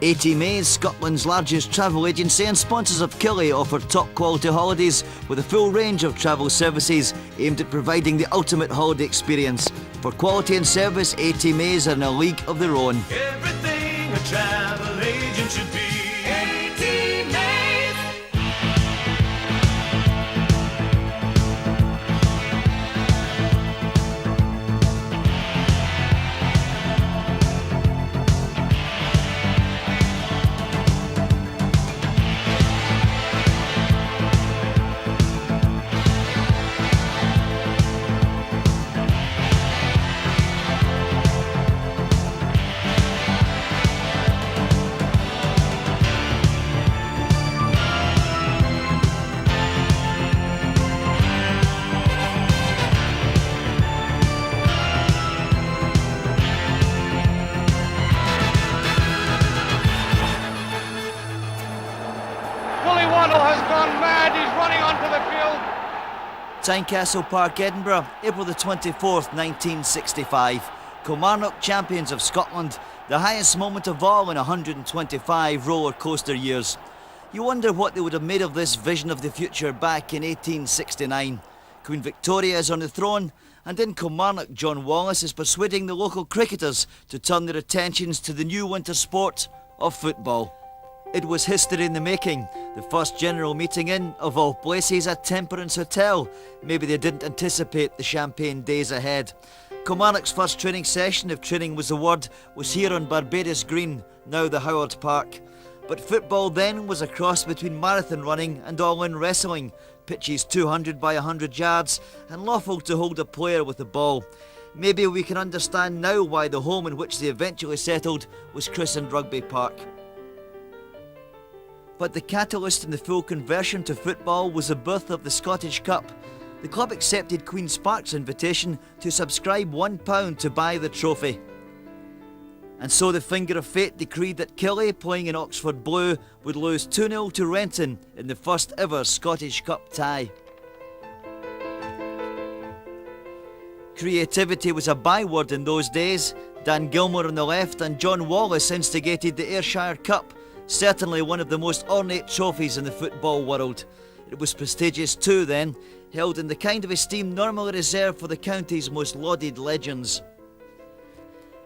ATMAs, Scotland's largest travel agency and sponsors of Killie, offer top quality holidays with a full range of travel services aimed at providing the ultimate holiday experience. For quality and service, ATMAs are in a league of their own. Everything a travel agent should be. Has gone mad, he's running onto the field. Tynecastle Park, Edinburgh, April the 24th, 1965. Kilmarnock champions of Scotland, the highest moment of all in 125 roller coaster years. You wonder what they would have made of this vision of the future back in 1869. Queen Victoria is on the throne, and in Kilmarnock, John Wallace is persuading the local cricketers to turn their attentions to the new winter sport of football. It was history in the making. The first general meeting in, of all places, a Temperance Hotel. Maybe they didn't anticipate the champagne days ahead. Kilmarnock's first training session, if training was the word, was here on Barbados Green, now the Howard Park. But football then was a cross between marathon running and all-in wrestling. Pitches 200 by 100 yards and lawful to hold a player with the ball. Maybe we can understand now why the home in which they eventually settled was christened Rugby Park. But the catalyst in the full conversion to football was the birth of the Scottish Cup. The club accepted Queen's Park's invitation to subscribe £1 to buy the trophy. And so the finger of fate decreed that Killie, playing in Oxford Blue, would lose 2-0 to Renton in the first ever Scottish Cup tie. Creativity was a byword in those days. Dan Gilmour on the left and John Wallace instigated the Ayrshire Cup, certainly one of the most ornate trophies in the football world. It was prestigious too then, held in the kind of esteem normally reserved for the county's most lauded legends.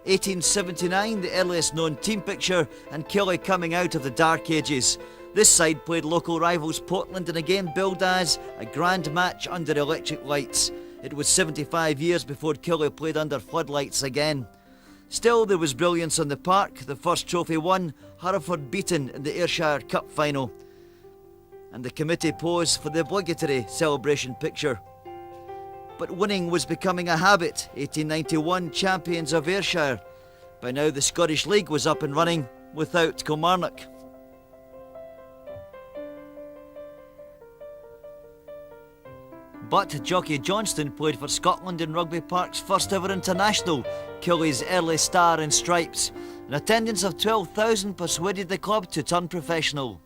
1879, the earliest known team picture, and Killie coming out of the dark ages. This side played local rivals Portland and again billed as a grand match under electric lights. It was 75 years before Killie played under floodlights again. Still, there was brilliance on the park. The first trophy won, Hereford beaten in the Ayrshire Cup final. And the committee posed for the obligatory celebration picture. But winning was becoming a habit. 1891, champions of Ayrshire. By now the Scottish League was up and running without Kilmarnock. But Jockey Johnston played for Scotland in Rugby Park's first ever international, Killie's early star in stripes. An attendance of 12,000 persuaded the club to turn professional.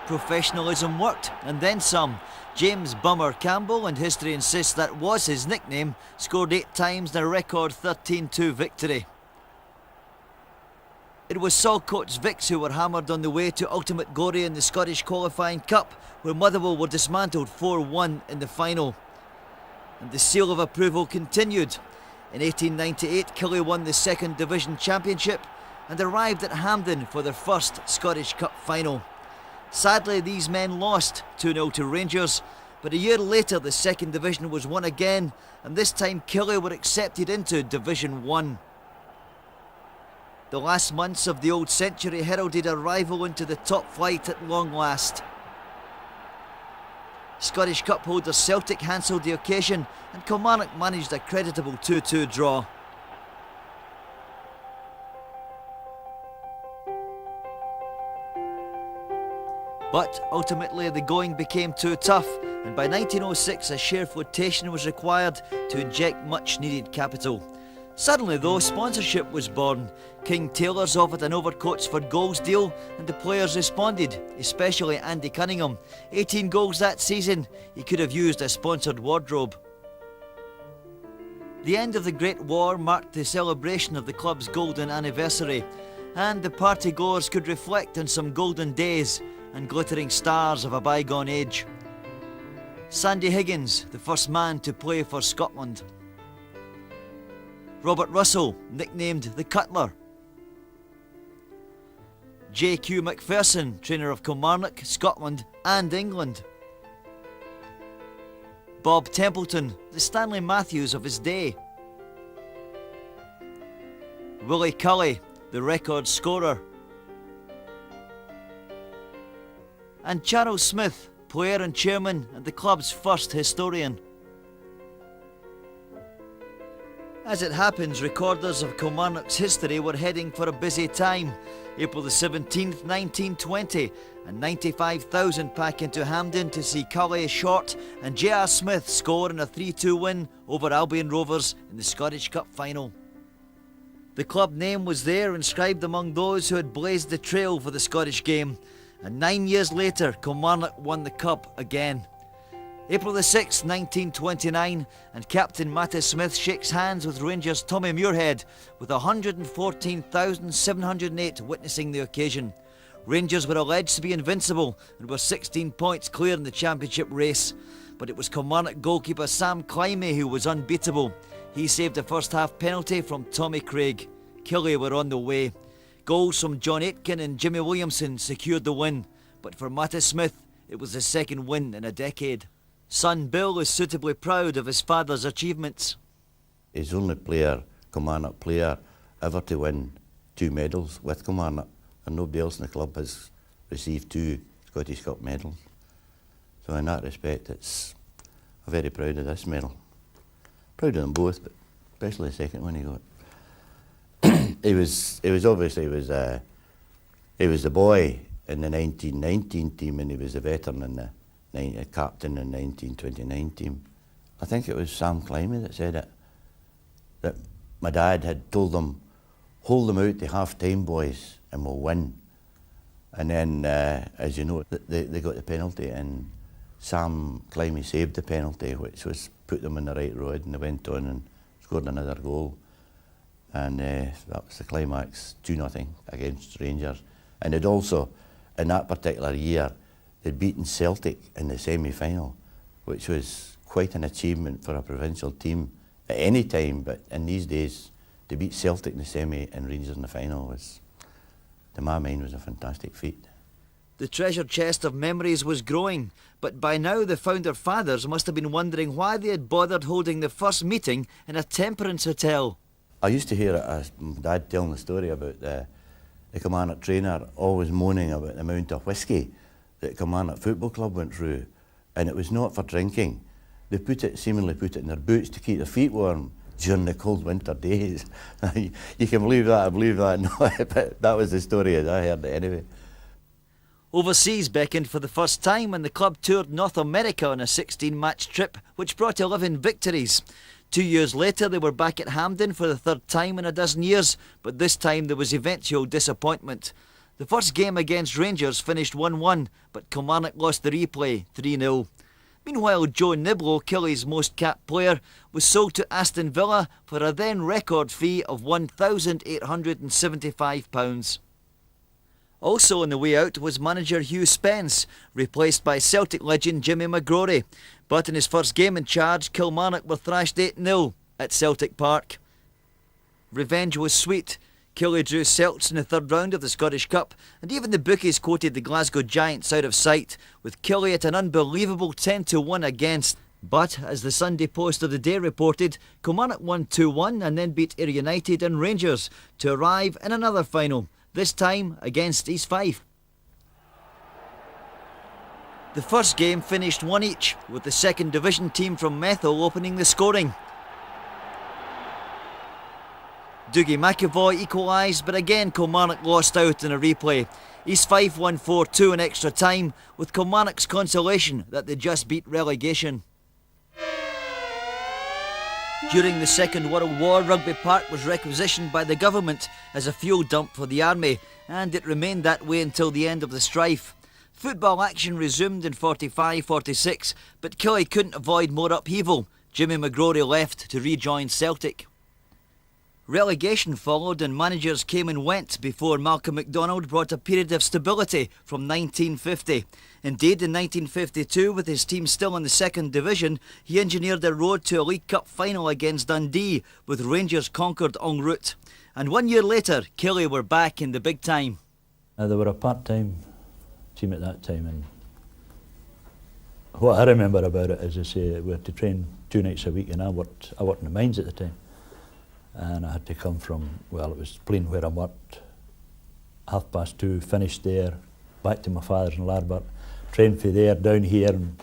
Professionalism worked, and then some. James Bummer Campbell, and history insists that was his nickname, scored 8 times in a record 13-2 victory. It was Saltcoats Vicks who were hammered on the way to ultimate glory in the Scottish Qualifying Cup, where Motherwell were dismantled 4-1 in the final. And the seal of approval continued. In 1898, Killie won the Second Division Championship and arrived at Hampden for their first Scottish Cup final. Sadly, these men lost 2-0 to Rangers, but a year later the Second Division was won again, and this time Killie were accepted into Division 1. The last months of the old century heralded arrival into the top flight at long last. Scottish Cup holders Celtic hanselled the occasion, and Kilmarnock managed a creditable 2-2 draw. But ultimately the going became too tough, and by 1906 a share flotation was required to inject much needed capital. Suddenly though, sponsorship was born. King Taylors offered an overcoats for goals deal, and the players responded, especially Andy Cunningham. 18 goals that season, he could have used a sponsored wardrobe. The end of the Great War marked the celebration of the club's golden anniversary, and the partygoers could reflect on some golden days and glittering stars of a bygone age. Sandy Higgins, the first man to play for Scotland. Robert Russell, nicknamed the Cutler. J.Q. McPherson, trainer of Kilmarnock, Scotland and England. Bob Templeton, the Stanley Matthews of his day. Willie Killie, the record scorer. And Charles Smith, player and chairman and the club's first historian. As it happens, recorders of Kilmarnock's history were heading for a busy time. April the 17th, 1920, and 95,000 pack into Hampden to see Killie Short and J.R. Smith score in a 3-2 win over Albion Rovers in the Scottish Cup final. The club name was there, inscribed among those who had blazed the trail for the Scottish game, and 9 years later Kilmarnock won the Cup again. April the 6th, 1929, and Captain Matty Smith shakes hands with Rangers' Tommy Muirhead, with 114,708 witnessing the occasion. Rangers were alleged to be invincible and were 16 points clear in the championship race, but it was Kilmarnock goalkeeper Sam Climie who was unbeatable. He saved a first half penalty from Tommy Craig. Killie were on the way. Goals from John Aitken and Jimmy Williamson secured the win, but for Matty Smith it was the second win in a decade. Son Bill is suitably proud of his father's achievements. He's the only Kilmarnock player, ever to win 2 medals with Kilmarnock, and nobody else in the club has received 2 Scottish Cup medals. So in that respect, I'm very proud of this medal. Proud of them both, but especially the second one he got. He was the boy in the 1919 team, and he was the veteran in the captain in the 1929 team. I think it was Sam Climie that said it, that my dad had told them, hold them out to half-time, boys, and we'll win. And then, as you know, they got the penalty, and Sam Climie saved the penalty, which was put them on the right road, and they went on and scored another goal. And that was the climax, 2-0 against Rangers. And it also, in that particular year, they'd beaten Celtic in the semi-final, which was quite an achievement for a provincial team at any time, but in these days, to beat Celtic in the semi and Rangers in the final was, to my mind, was a fantastic feat. The treasure chest of memories was growing, but by now the founder fathers must have been wondering why they had bothered holding the first meeting in a temperance hotel. I used to hear my dad telling the story about the Kilmarnock trainer always moaning about the amount of whiskey that Kilmarnock Football Club went through, and it was not for drinking. They seemingly put it in their boots to keep their feet warm during the cold winter days. You can believe that, I believe that, no, but that was the story as I heard it anyway. Overseas beckoned for the first time, and the club toured North America on a 16-match trip, which brought 11 victories. 2 years later, they were back at Hampden for the third time in a dozen years, but this time there was eventual disappointment. The first game against Rangers finished 1-1, but Kilmarnock lost the replay 3-0. Meanwhile, Joe Niblo, Killie's most capped player, was sold to Aston Villa for a then record fee of £1,875. Also on the way out was manager Hugh Spence, replaced by Celtic legend Jimmy McGrory. But in his first game in charge, Kilmarnock were thrashed 8-0 at Celtic Park. Revenge was sweet. Killie drew Celts in the third round of the Scottish Cup, and even the bookies quoted the Glasgow Giants out of sight, with Killie at an unbelievable 10-1 against. But, as the Sunday Post of the day reported, Kilmarnock won 2-1 and then beat Ayr United and Rangers to arrive in another final, this time against East Fife. The first game finished 1 each, with the second division team from Methil opening the scoring. Dougie McAvoy equalised, but again Kilmarnock lost out in a replay. East Fife won 4-2 in extra time, with Kilmarnock's consolation that they just beat relegation. During the Second World War, Rugby Park was requisitioned by the government as a fuel dump for the army, and it remained that way until the end of the strife. Football action resumed in 45-46, but Killie couldn't avoid more upheaval. Jimmy McGrory left to rejoin Celtic. Relegation followed and managers came and went before Malcolm MacDonald brought a period of stability from 1950. Indeed, in 1952, with his team still in the second division, he engineered a road to a League Cup final against Dundee, with Rangers conquered en route. And 1 year later, Killie were back in the big time. They were a part-time team at that time, and what I remember about it is, I say, we had to train 2 nights a week, and I worked in the mines at the time. And I had to come from, well, it was Plain where I worked, 2:30, finished there, back to my father's in Larbert, trained from there, down here, and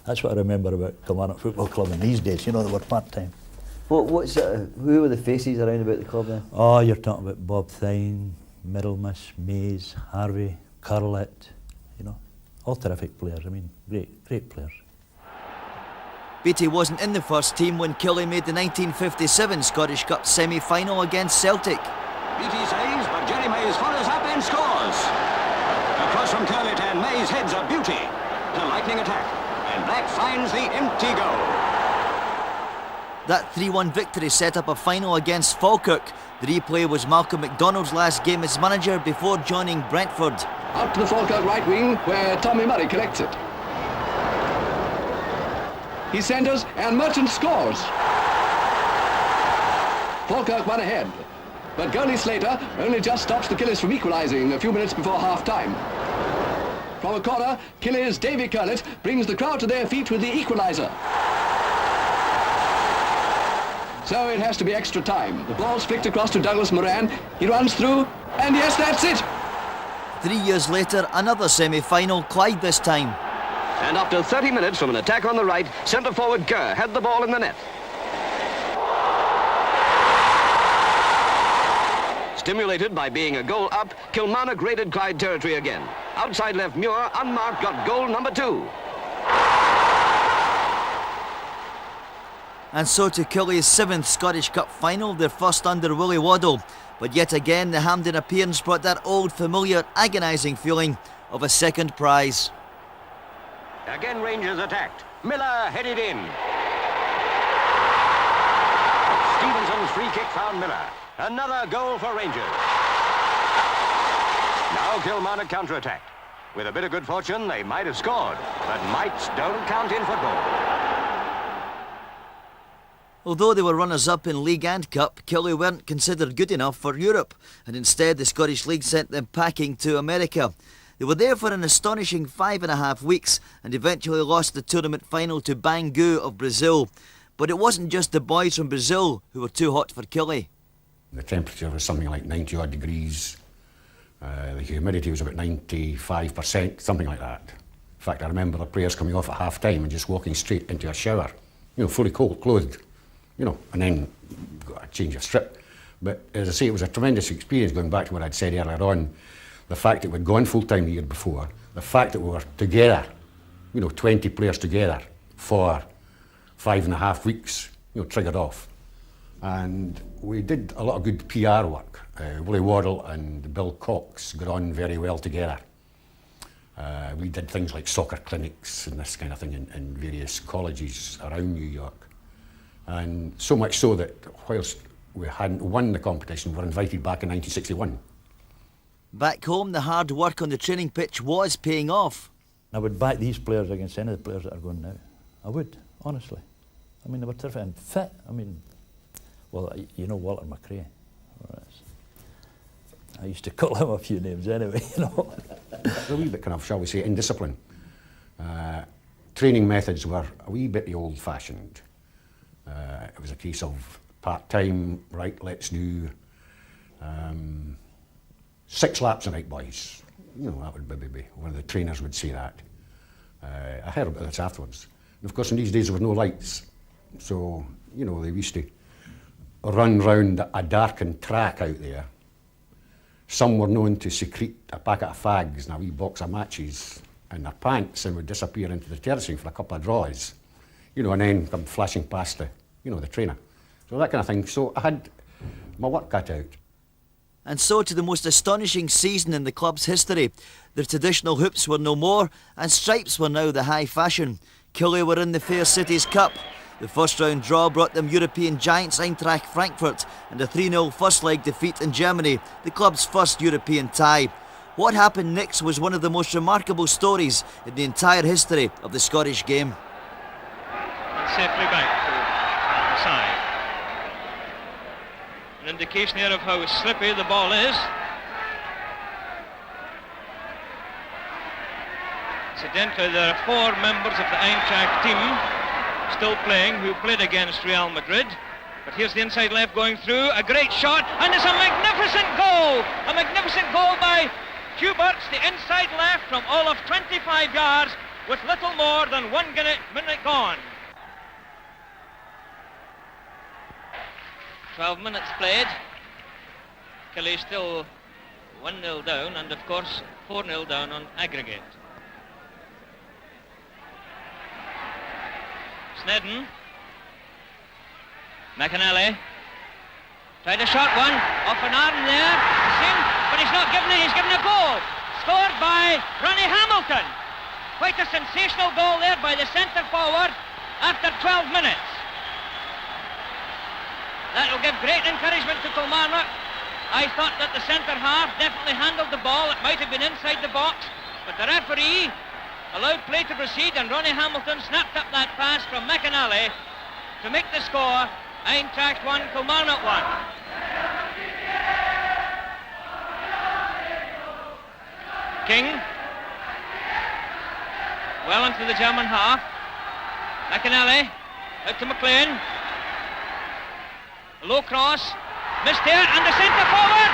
that's what I remember about Kilmarnock Football Club in these days, you know, they were part-time. Who were the faces around about the club then? Oh, you're talking about Bob Thine, Middlemiss, Mays, Harvey, Carlett, you know, all terrific players, I mean, great players. Beattie wasn't in the first team when Killie made the 1957 Scottish Cup semi-final against Celtic. Beattie saves, but Jerry Mays follows up and scores. Across from Curley, Mays heads a beauty. The lightning attack, and Black finds the empty goal. That 3-1 victory set up a final against Falkirk. The replay was Malcolm MacDonald's last game as manager before joining Brentford. Out to the Falkirk right wing, where Tommy Murray collects it. He centres and Merchant scores. Falkirk won ahead, but goalie Slater only just stops the Killies from equalising a few minutes before half-time. From a corner, Killies' Davy Curlett brings the crowd to their feet with the equaliser. So it has to be extra time. The ball's flicked across to Douglas Moran. He runs through, and yes, that's it. 3 years later, another semi-final, Clyde this time. And after 30 minutes from an attack on the right, centre-forward Kerr had the ball in the net. Stimulated by being a goal up, Kilmarnock raided Clyde territory again. Outside left Muir, unmarked, got goal number 2. And so to Killie's 7th Scottish Cup final, their first under Willie Waddle. But yet again, the Hampden appearance brought that old, familiar, agonising feeling of a second prize. Again Rangers attacked. Miller headed in. Stevenson's free kick found Miller. Another goal for Rangers. Now Kilmarnock counter-attacked. With a bit of good fortune, they might have scored. But mights don't count in football. Although they were runners-up in League and Cup, Killie weren't considered good enough for Europe, and instead the Scottish League sent them packing to America. They were there for an astonishing 5.5 weeks and eventually lost the tournament final to Bangu of Brazil. But it wasn't just the boys from Brazil who were too hot for Killie. The temperature was something like 90 odd degrees. The humidity was about 95%, something like that. In fact, I remember the players coming off at half time and just walking straight into a shower, you know, fully clothed, you know, and then got a change of strip. But as I say, it was a tremendous experience, going back to what I'd said earlier on. The fact that we'd gone full-time the year before, the fact that we were together, you know, 20 players together for 5.5 weeks, you know, triggered off. And we did a lot of good PR work. Willie Waddle and Bill Cox got on very well together. We did things like soccer clinics and this kind of thing in various colleges around New York. And so much so that whilst we hadn't won the competition, we were invited back in 1961. Back home, the hard work on the training pitch was paying off. I would back these players against any of the players that are going now. I would, honestly. I mean, they were terrific and fit. I mean, well, you know Walter McRae. I used to call him a few names anyway, you know. A wee bit kind of, shall we say, indiscipline. Training methods were a wee bit old-fashioned. It was a case of part-time, right, let's do 6 laps a night, boys. You know, that would maybe be, one of the trainers would say that. I heard about this afterwards. And of course, in these days there were no lights. So, you know, they used to run round a darkened track out there. Some were known to secrete a packet of fags and a wee box of matches in their pants and would disappear into the terracing for a couple of draws, you know, and then come flashing past the, you know, the trainer. So that kind of thing. So I had my work cut out. And so to the most astonishing season in the club's history. The traditional hoops were no more, and stripes were now the high fashion. Killie were in the Fair Cities Cup. The first round draw brought them European giants Eintracht Frankfurt and a 3-0 first leg defeat in Germany, the club's first European tie. What happened next was one of the most remarkable stories in the entire history of the Scottish game. And safely back to the side. An indication here of how slippy the ball is. Incidentally, there are 4 members of the Eintracht team still playing who played against Real Madrid. But here's the inside left going through, a great shot, and it's a magnificent goal! A magnificent goal by Huberts, the inside left from all of 25 yards with little more than 1 minute gone. 12 minutes played. Killie still 1-0 down, and of course 4-0 down on aggregate. Snedden. McAnally. Tried a short one. Off an arm there. But he's not given it. He's given a goal. Scored by Ronnie Hamilton. Quite a sensational goal there by the centre forward after 12 minutes. That will give great encouragement to Kilmarnock. I thought that the centre half definitely handled the ball. It might have been inside the box, but the referee allowed play to proceed, and Ronnie Hamilton snapped up that pass from McAnally to make the score. Eintracht 1, Kilmarnock 1. King. Well into the German half. McAnally out to McLean. A low cross. Missed here, and the centre forward.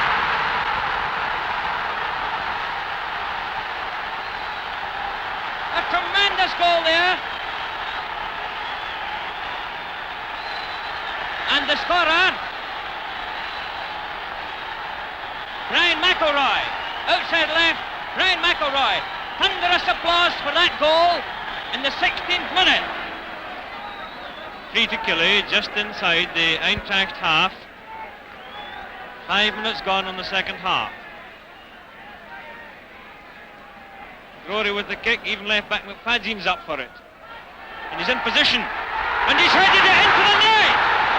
A tremendous goal there. And the scorer, Brian McElroy. Outside left, Brian McElroy. Thunderous applause for that goal in the 16th minute. Free to Killie, just inside the Eintracht half. 5 minutes gone on the second half. Rory with the kick, even left back McFadzean's up for it. And he's in position. And he's headed it into the net!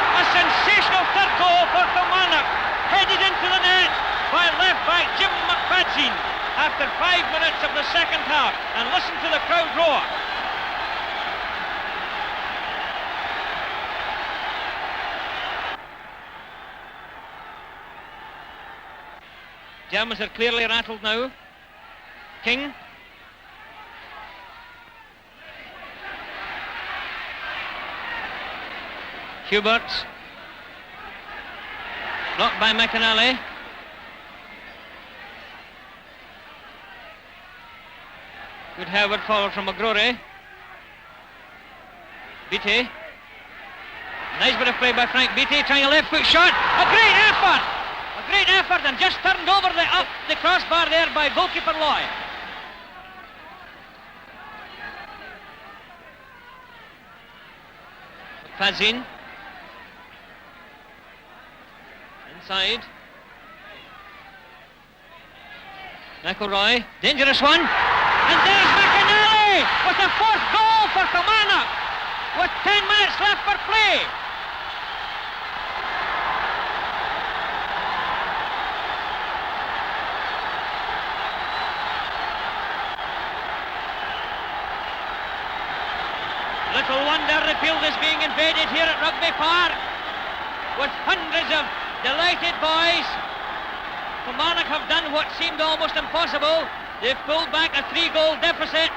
A sensational third goal for Kilmarnock. Headed into the net by left back Jim McFadzean after 5 minutes of the second half. And listen to the crowd roar. Germans are clearly rattled now. King. Huberts. Blocked by McAnally. Good Howard forward from McGrory. Beattie. Nice bit of play by Frank Beattie, trying a left foot shot. A great effort! A great effort, and just turned over the crossbar there by goalkeeper Loy. Fazin. Inside. McElroy, dangerous one. And there's McAnally with the 4th goal for Kilmarnock with 10 minutes left for play. Little wonder the field is being invaded here at Rugby Park with hundreds of delighted boys. Kilmarnock have done what seemed almost impossible. They've pulled back a 3-goal deficit,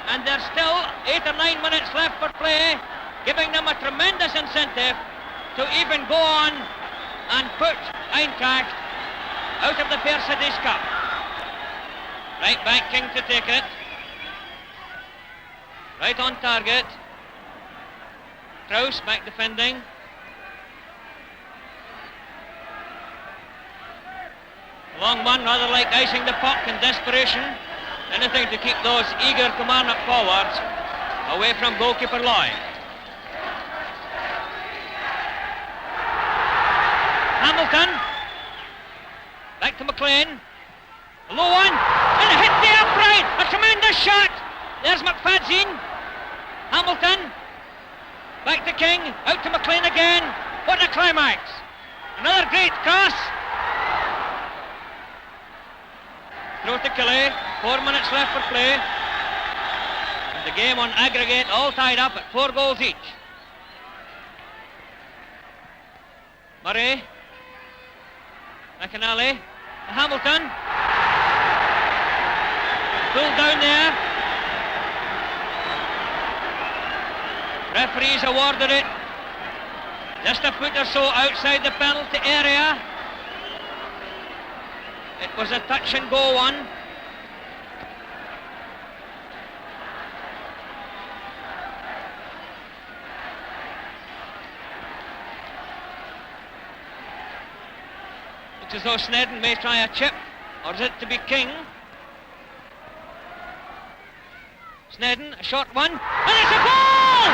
and there's still 8 or 9 minutes left for play, giving them a tremendous incentive to even go on and put Eintracht out of the Mercedes Cup. Right back, King to take it. Right on target. Krause back defending. Long one, rather like icing the puck in desperation. Anything to keep those eager Kilmarnock forwards away from goalkeeper Loy. Hamilton. Back to McLean. A low one. And it hit the upright. A tremendous shot. There's McFadzean. Hamilton. Back to King, out to McLean again. What a climax! Another great cross. Throw to Killie, 4 minutes left for play. And the game on aggregate all tied up at 4 goals each. Murray, McAnally, Hamilton. Pulled down there. Referees awarded it just a foot or so outside the penalty area. It was a touch and go one. It's as though Snedden may try a chip, or is it to be King? Snedden, a short one, and it's a goal!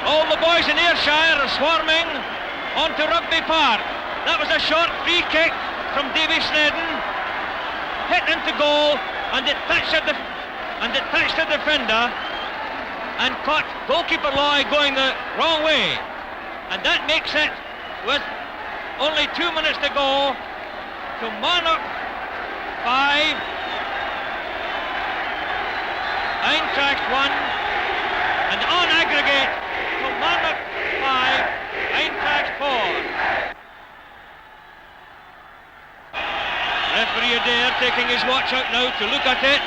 All the boys in Ayrshire are swarming onto Rugby Park. That was a short free kick from Davy Snedden, hit into goal, and it touched the defender and caught goalkeeper Lloyd going the wrong way. And that makes it, with only 2 minutes to go, Kilmarnock 5, Eintracht 1, and on aggregate, Kilmarnock 5, Eintracht 4. Referee Adair taking his watch out now to look at it.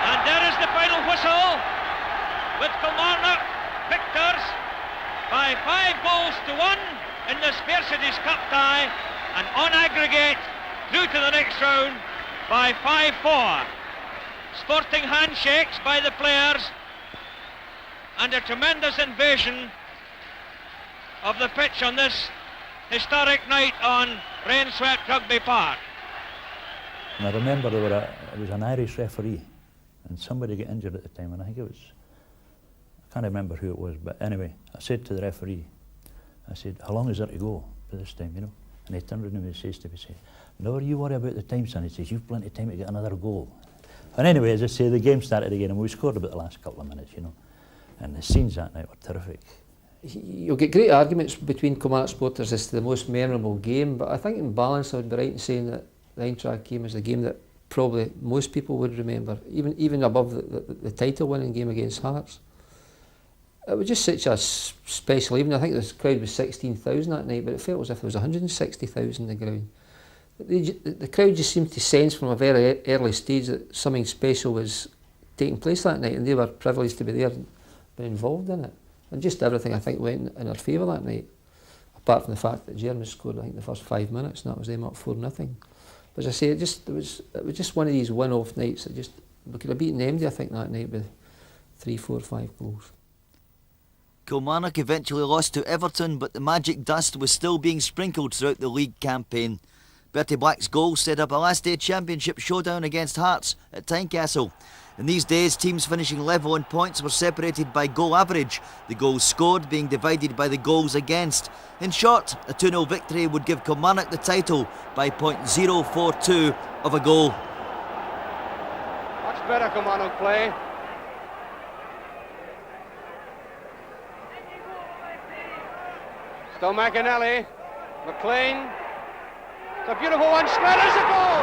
And there is the final whistle, with Kilmarnock victors by 5 goals to 1 in the Spare Cities Cup tie, and on aggregate through to the next round by 5-4. Sporting handshakes by the players and a tremendous invasion of the pitch on this historic night on rain-swept Rugby Park. And I remember it was an Irish referee, and somebody got injured at the time, and I think it was, I can't remember who it was, but anyway, I said to the referee, I said, how long is there to go for this time, you know? And he turned around and says to me, never you worry about the time, son. He says, you've plenty of time to get another goal. And anyway, as I say, the game started again, and we scored about the last couple of minutes, you know. And the scenes that night were terrific. You'll get great arguments between Kilmarnock supporters as to the most memorable game, but I think in balance I would be right in saying that the Eintracht game is the game that probably most people would remember, even above the title-winning game against Hearts. It was just such a special evening. I think the crowd was 16,000 that night, but it felt as if there was 160,000 in the ground. The crowd just seemed to sense from a very early stage that something special was taking place that night, and they were privileged to be there and be involved in it. And just everything, I think, went in our favour that night, apart from the fact that Germany scored, I think, the first 5 minutes, and that was them up 4-0. But as I say, it was just one of these one-off nights that just, we could have beaten MD, I think, that night with 3, 4, 5 goals. Kilmarnock eventually lost to Everton, but the magic dust was still being sprinkled throughout the league campaign. Bertie Black's goal set up a last-day championship showdown against Hearts at Tynecastle. In these days, teams finishing level in points were separated by goal average, the goals scored being divided by the goals against. In short, a 2-0 victory would give Kilmarnock the title by .042 of a goal. Much better Kilmarnock play. Still McAnally, McLean. It's a beautiful one, Snedden's a goal!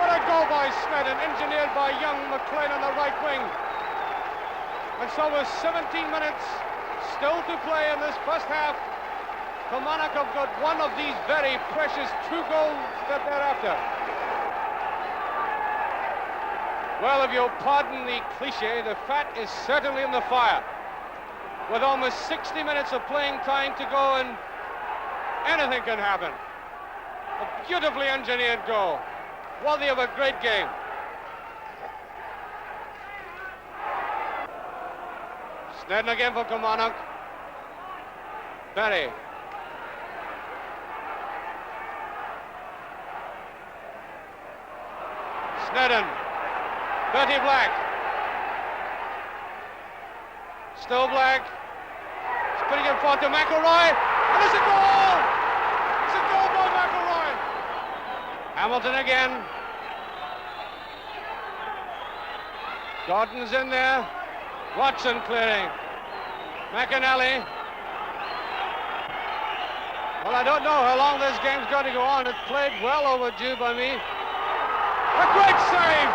What a goal by Snedden, engineered by young McLean on the right wing. And so with 17 minutes still to play in this first half, Kilmarnock have got one of these very precious 2 goals that they're after. Well, if you'll pardon the cliche, the fat is certainly in the fire. With almost 60 minutes of playing time to go, and anything can happen. A beautifully engineered goal, worthy of a great game. Snedden again for Kilmarnock. Berry. Snedden. Bertie Black. Still Black. He's putting him forward to McElroy. And it's a goal! It's a goal by McElroy. Hamilton again. Gordon's in there. Watson clearing. McAnally. Well, I don't know how long this game's going to go on. It's played well overdue by me. A great save!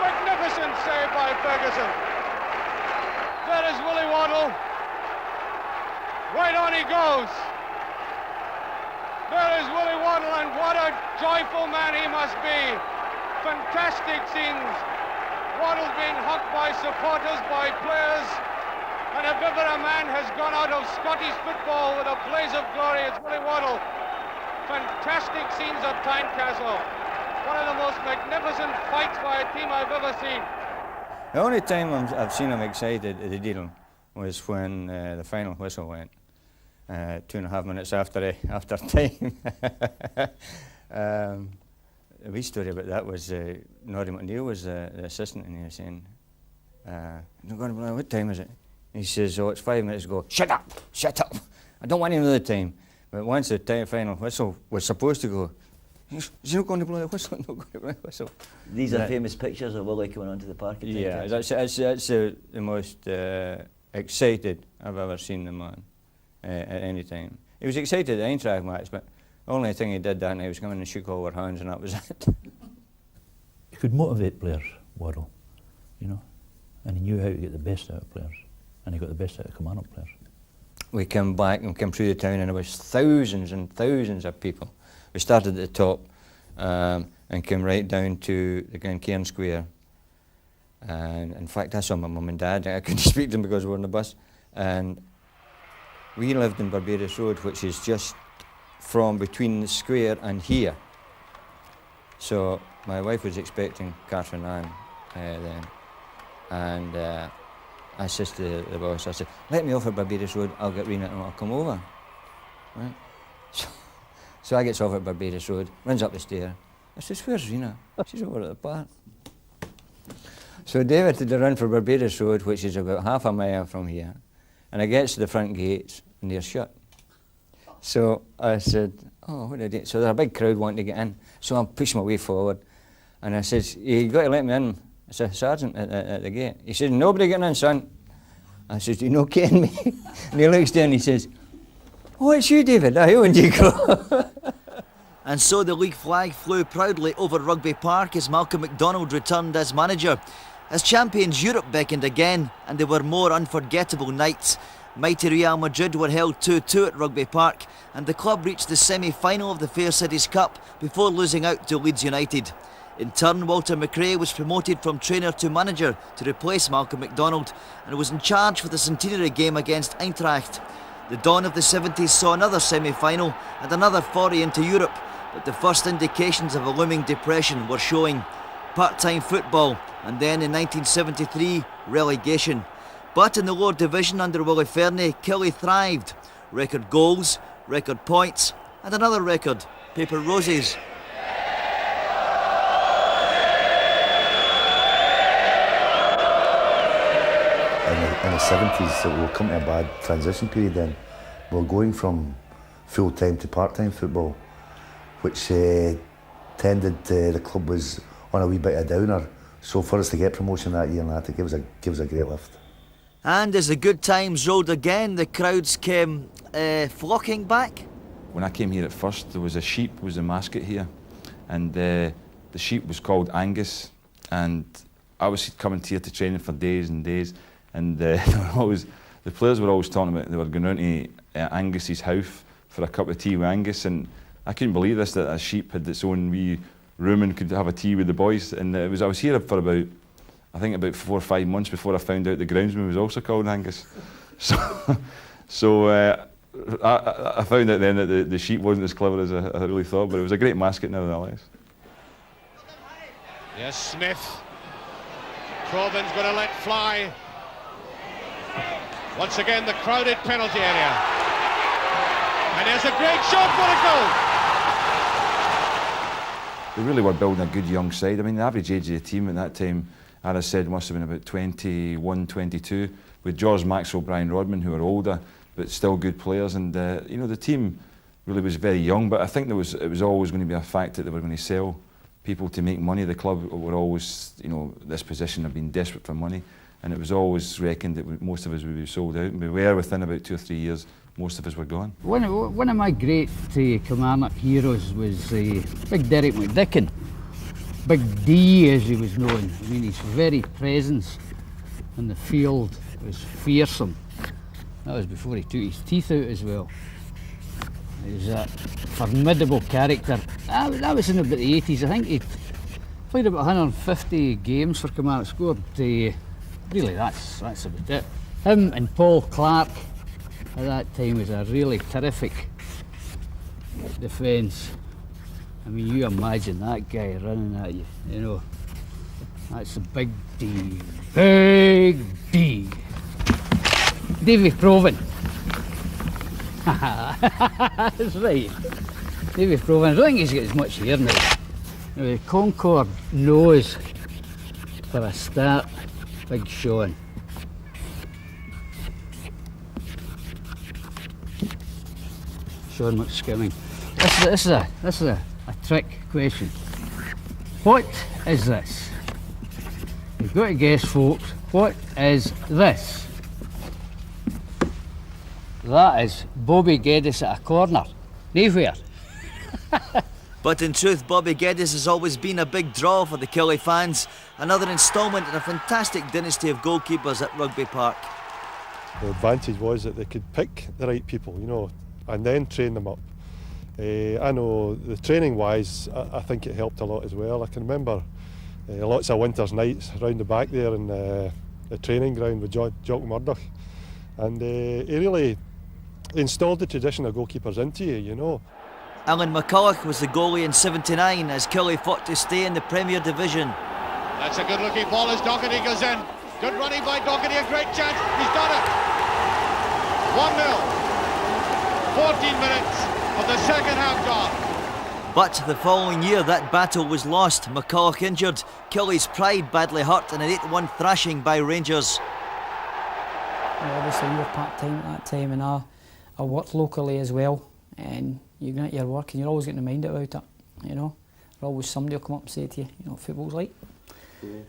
Magnificent save by Ferguson. There is Willie Waddle. Right on he goes. There is Willie Waddle, and what a joyful man he must be. Fantastic scenes. Waddle being hugged by supporters, by players. And if ever a man has gone out of Scottish football with a blaze of glory, it's Willie Waddle. Fantastic scenes at Tynecastle. One of the most magnificent fights by a team I've ever seen. The only time I've seen him excited at the deal was when the final whistle went. 2.5 minutes after time. The wee story about that was Noddy McNeil was the assistant, and he was saying, what time is it? He says, oh, it's 5 minutes ago. Shut up, shut up. I don't want to know the time. But once the final whistle was supposed to go, is he not going to blow the whistle? Not going to blow the whistle. These are famous pictures of Willie coming onto the park. Yeah, that's the most excited I've ever seen the man at any time. He was excited at the Eintracht match, but the only thing he did that night was come in and shook all our hands, and that was it. He could motivate players, Waddle, you know, and he knew how to get the best out of players. And he got the best out of Kilmarnock players. We came back and came through the town, and there was thousands and thousands of people. We started at the top and came right down to the Glencairn Square. And in fact, I saw my mum and dad. I couldn't speak to them because we were on the bus. And we lived in Barbados Road, which is just from between the square and here. So my wife was expecting Catherine Ann then. And I said to the boss, I said, let me off at Barbados Road, I'll get Rena and I'll come over. Right? So I gets off at Barbados Road, runs up the stair. I says, where's Rena? She's over at the park. So David had to run for Barbados Road, which is about half a mile from here. And I gets to the front gates and they're shut. So I said, oh, what did I do? So there's a big crowd wanting to get in. So I'm pushing my way forward. And I says, you got to let me in. I said, sergeant at the gate. He said, nobody getting in, son. I says, you not kidding me? And he looks down and he says, oh, it's you, David. Aye, on you go. And so the league flag flew proudly over Rugby Park as Malcolm MacDonald returned as manager. As champions, Europe beckoned again, and there were more unforgettable nights. Mighty Real Madrid were held 2-2 at Rugby Park, and the club reached the semi-final of the Fair Cities Cup before losing out to Leeds United. In turn, Walter McRae was promoted from trainer to manager to replace Malcolm MacDonald and was in charge for the centenary game against Eintracht. The dawn of the 70s saw another semi-final and another foray into Europe, but the first indications of a looming depression were showing. Part-time football, and then in 1973, relegation. But in the lower division under Willie Fernie, Killie thrived. Record goals, record points, and another record, Paper Roses. In the 70s, it will come to a bad transition period then. We were going from full-time to part-time football, which tended the club was on a wee bit of a downer. So for us to get promotion that year and that, it gives a great lift. And as the good times rolled again, the crowds came flocking back. When I came here at first, there was a sheep was the mascot here, and the sheep was called Angus, and I was coming here to training for days and days, and the players were always talking about they were going down to Angus's house for a cup of tea with Angus, and I couldn't believe this, that a sheep had its own wee room and could have a tea with the boys. And I was here for about 4 or 5 months before I found out the groundsman was also called Angus. So I found out then that the sheep wasn't as clever as I really thought, but it was a great mascot nevertheless. Yes, Smith. Corbyn's going to let fly. Once again, the crowded penalty area. And there's a great shot for a goal. we really were building a good young side. I mean, the average age of the team at that time, as I said, must have been about 21, 22, with George, Maxwell, Brian Rodman, who were older, but still good players. And you know, the team really was very young, but I think it was always going to be a fact that they were going to sell people to make money. The club were always, you know, this position of being desperate for money, and it was always reckoned that most of us would be sold out, and we were within about 2 or 3 years. Most of us were gone. One of my great Kilmarnock heroes was Big Derek McDicken. Big D, as he was known. I mean, his very presence on the field was fearsome. That was before he took his teeth out as well. He was a formidable character. That was in about the 80s. I think he played about 150 games for Kilmarnock. Scored. Really, that's about it. Him and Paul Clark at that time was a really terrific defence. I mean, you imagine that guy running at you, you know. That's a big D. Big D. Davy Provan. That's right. Davy Provan. I don't think he's got as much hair now. Anyway, Concord nose for a start. Big Sean. Sean McSkimming. This is a trick question. What is this? You've got to guess, folks. What is this? That is Bobby Geddes at a corner. Nowhere. But in truth, Bobby Geddes has always been a big draw for the Killie fans. Another instalment in a fantastic dynasty of goalkeepers at Rugby Park. The advantage was that they could pick the right people, you know, and then train them up. I know the training wise, I think it helped a lot as well. I can remember lots of winter's nights around the back there in the training ground with Jock Murdoch, and he really installed the tradition of goalkeepers into you, you know. Alan McCulloch was the goalie in '79 as Killie fought to stay in the Premier Division. That's a good looking ball as Doherty goes in. Good running by Doherty, a great chance. He's done it. 1-0. 14 minutes of the second half gone. But the following year that battle was lost. McCulloch injured, Killie's pride badly hurt in an 8-1 thrashing by Rangers. Obviously we were part-time at that time, and I worked locally as well, and you get your work and you're always getting reminded about it, you know. There's always somebody will come up and say to you, you know what football's like.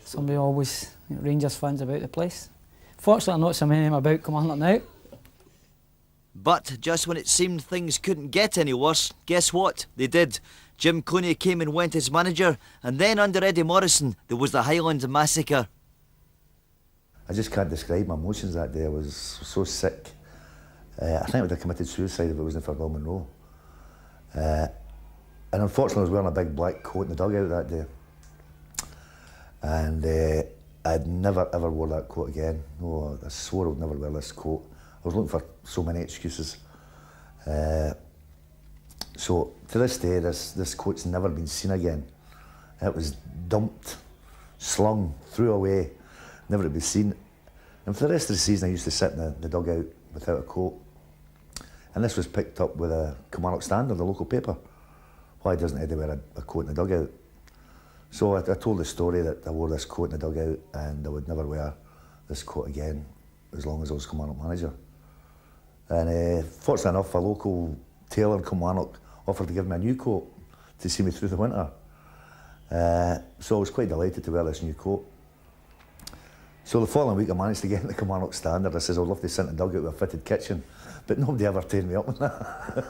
Somebody always, you know, Rangers fans about the place. Fortunately not so many of them about Kilmarnock now. But just when it seemed things couldn't get any worse, guess what? They did. Jim Clooney came and went as manager, and then under Eddie Morrison there was the Highland Massacre. I just can't describe my emotions that day. I was so sick. I think I would have committed suicide if it wasn't for Bill Monroe. And unfortunately I was wearing a big black coat in the dugout that day. And I'd never ever wore that coat again. No, I swore I would never wear this coat. I was looking for so many excuses. So to this day, this coat's never been seen again. It was dumped, slung, threw away, never to be seen. And for the rest of the season I used to sit in the dugout without a coat. And this was picked up with a Kilmarnock Standard, the local paper. Why doesn't Eddie wear a coat in the dugout? So I told the story that I wore this coat in the dugout and I would never wear this coat again as long as I was Kilmarnock manager. And fortunately enough, a local tailor in Kilmarnock offered to give me a new coat to see me through the winter. So I was quite delighted to wear this new coat. So the following week I managed to get into the Kilmarnock Standard. I says I would love to sit in the dugout with a fitted kitchen, but nobody ever turned me up on that.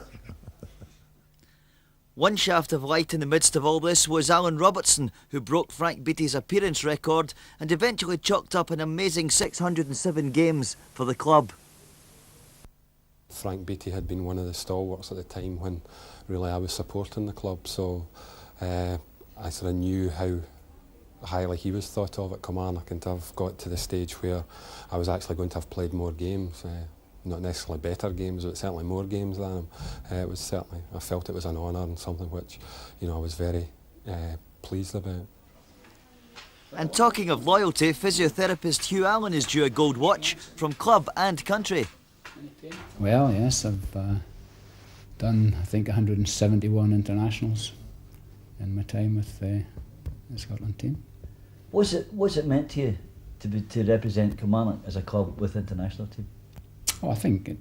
One shaft of light in the midst of all this was Alan Robertson, who broke Frank Beattie's appearance record and eventually chalked up an amazing 607 games for the club. Frank Beattie had been one of the stalwarts at the time when really I was supporting the club, so I sort of knew how highly he was thought of at Kilmarnock, and to have got to the stage where I was actually going to have played more games, not necessarily better games, but certainly more games than him. It was certainly, I felt it was an honour and something which, you know, I was very pleased about. And talking of loyalty, physiotherapist Hugh Allen is due a gold watch from club and country. Well, yes, I've done, I think, 171 internationals in my time with the Scotland team. What's it meant to you to represent Kilmarnock as a club with the international team? Oh, I think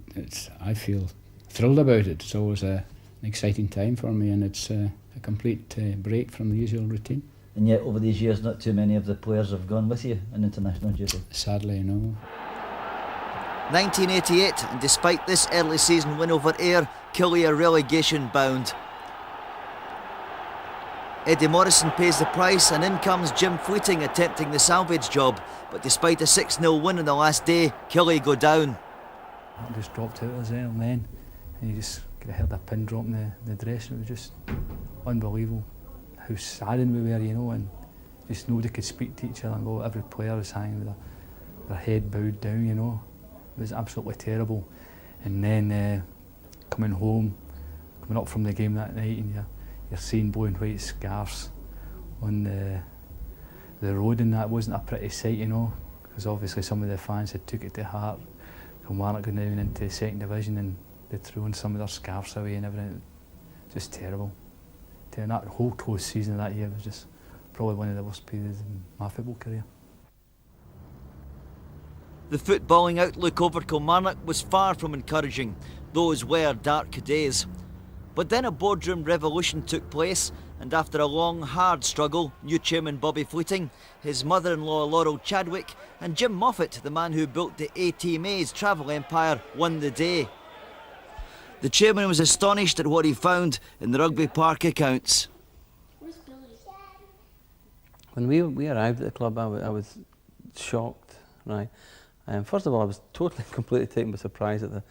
I feel thrilled about it. It's always an exciting time for me, and it's a complete break from the usual routine. And yet, over these years, not too many of the players have gone with you in international duty. Sadly, no. 1988, and despite this early season win over Ayr, Killie are relegation bound. Eddie Morrison pays the price, and in comes Jim Fleeting attempting the salvage job. But despite a 6-0 win on the last day, Killie go down. I just dropped out as well, and then you just could have heard a pin drop in the dressing. It was just unbelievable how saddened we were, you know, and just nobody could speak to each other and go. Every player was hanging with their head bowed down, you know. It was absolutely terrible. And then coming home, coming up from the game that night, and you're seeing blue and white scarves on the road, and that wasn't a pretty sight, you know, because obviously some of the fans had took it to heart. Kilmarnock going down into the second division, and they'd thrown some of their scarves away and everything. Just terrible. And that whole close season of that year was just probably one of the worst periods in my football career. The footballing outlook over Kilmarnock was far from encouraging. Those were dark days. But then a boardroom revolution took place, and after a long, hard struggle, new chairman Bobby Fleeting, his mother-in-law Laurel Chadwick, and Jim Moffat, the man who built the A-Team-A's travel empire, won the day. The chairman was astonished at what he found in the Rugby Park accounts. When we arrived at the club, I was shocked, right? First of all, I was totally, completely taken by surprise at the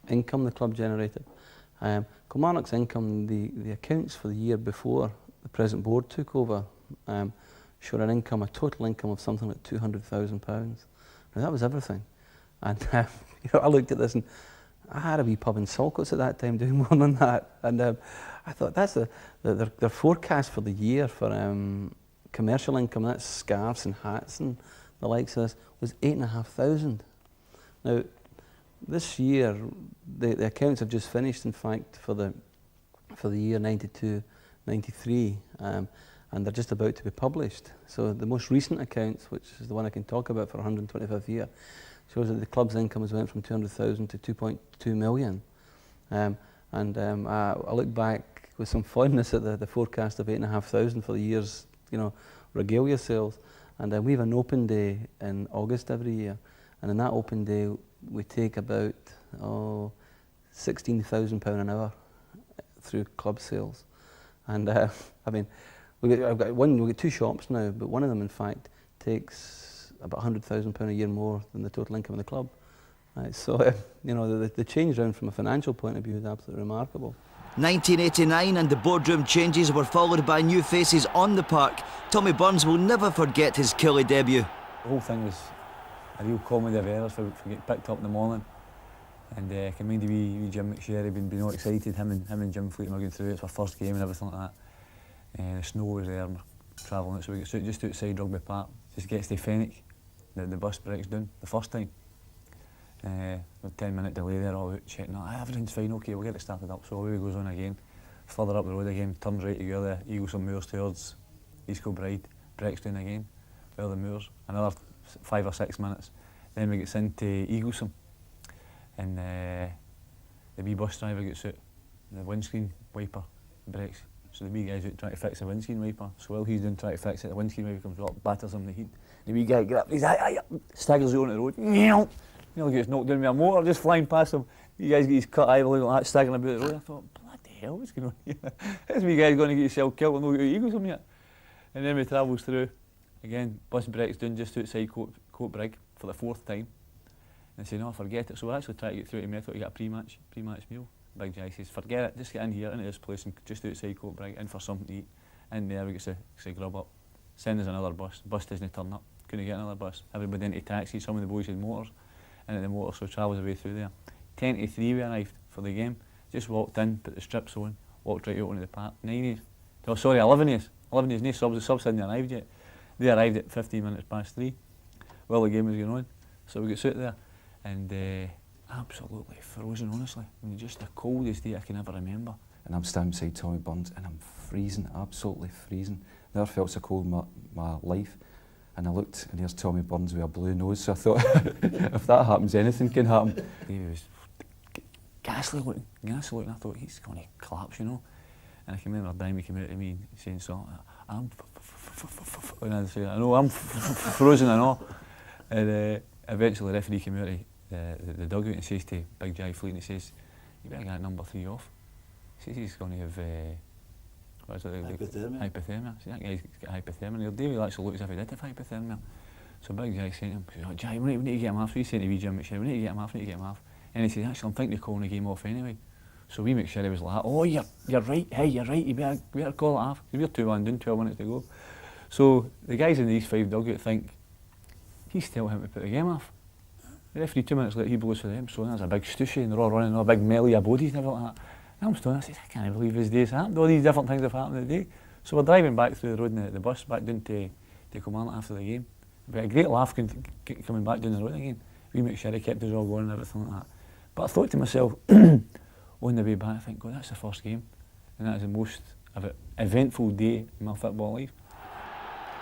income the club generated. Kilmarnock's income, the accounts for the year before the present board took over, showed an income, a total income of something like £200,000. Now that was everything. And you know, I looked at this, and I had a wee pub in Saltcoats at that time doing more than that. And I thought that's their forecast for the year for commercial income, that's scarves and hats and the likes of this, was 8,500. Now, this year, the accounts have just finished, in fact, for the year 92-93, and they're just about to be published. So the most recent accounts, which is the one I can talk about for 125th year, shows that the club's income has went from 200,000 to 2.2 million. I look back with some fondness at the forecast of 8,500 for the year's, you know, regalia sales, and we have an open day in August every year, and in that open day we take about £16,000 an hour through club sales. And I mean, we've got two shops now, but one of them in fact takes about £100,000 a year more than the total income of the club. Right, so you know, the change round from a financial point of view is absolutely remarkable. 1989 and the boardroom changes were followed by new faces on the park. Tommy Burns will never forget his Killie debut. The whole thing was a real comedy of errors for getting picked up in the morning. And I can mind wee Jim McSherry being all excited, him and Jim Fleeting were going through, it's our first game and everything like that. The snow was there and we're travelling, so we get just outside Rugby Park, just gets to Fenwick, the bus breaks down the first time. A 10-minute delay there, all out checking out, everything's fine, okay, we'll get it started up. So away we goes on again, further up the road again, turns right to go there, Eagles and Moors towards East Kilbride, breaks down again, well the Moors, another 5 or 6 minutes. Then we get into Eaglesham, and the wee bus driver gets out, the windscreen wiper breaks. So the wee guy's out trying to fix the windscreen wiper. So while he's doing trying to fix it, the windscreen wiper comes up, batters him in the heat. The wee guy gets up, he's staggers out on the road, nearly gets knocked down with a motor just flying past him. The guy's got his cut eye like that, staggering about the road. I thought, bloody hell, what's going on here? This wee guy's going to get himself killed and not get Eaglesham yet. And then we travels through. Again, bus breaks down just outside Coatbrig for the 4th time. And say, no, forget it. So we're actually trying to get through to Method to get a pre-match meal. Big Jay says, forget it, just get in here, into this place, and just outside Coatbrig, in for something to eat. In there we get to grub up. Send us another bus. The bus doesn't turn up. Couldn't get another bus. Everybody into taxis, some of the boys had motors. And at the motor, so travels away through there. 10 to 3 we arrived for the game. Just walked in, put the strips on, walked right out onto the park. 11 years, no subs, the subs hadn't arrived yet. They arrived at 15 minutes past 3 while the game was going on. So we got out there and absolutely frozen, honestly. I mean, just the coldest day I can ever remember. And I'm standing beside Tommy Burns and I'm freezing, absolutely freezing. Never felt so cold in my life. And I looked, and there's Tommy Burns with a blue nose, so I thought, if that happens, anything can happen. He was ghastly looking. I thought, he's going to collapse, you know. And I can remember a time he came out to me saying, so, I'm and I'd say, I know, I'm frozen and all. And eventually the referee came out of the dugout and says to Big Jai Fleet, and he says, you better get number 3 off. He says he's going to have what is it? Hypothermia. Hypothermia. So that guy's got hypothermia. David actually looked as if he did have hypothermia. So Big Jai said to him, oh, Jai, we need to get him off. So he said to Jim McSherry, we need to get him off, And he said, actually, I'm thinking of calling the game off anyway. So wee McSherry was like, oh, you're right, hey, you're right, you better call it off. We're 2-1 down, 12 minutes to go. So the guys in the East 5 dugout think, he's telling him to put the game off. The referee 2 minutes later, he blows for them, so there's a big stushy and they're all running, a big melee of bodies and everything like that. And I'm stoned, I said, I can't believe this day's happened, all these different things have happened today. So we're driving back through the road in the bus back down to Kilmarnock after the game. We had a great laugh coming back down the road again. Wee McSherry kept us all going and everything like that. But I thought to myself, on the way back, I think, God, that's the first game. And that is the most eventful day in my football life.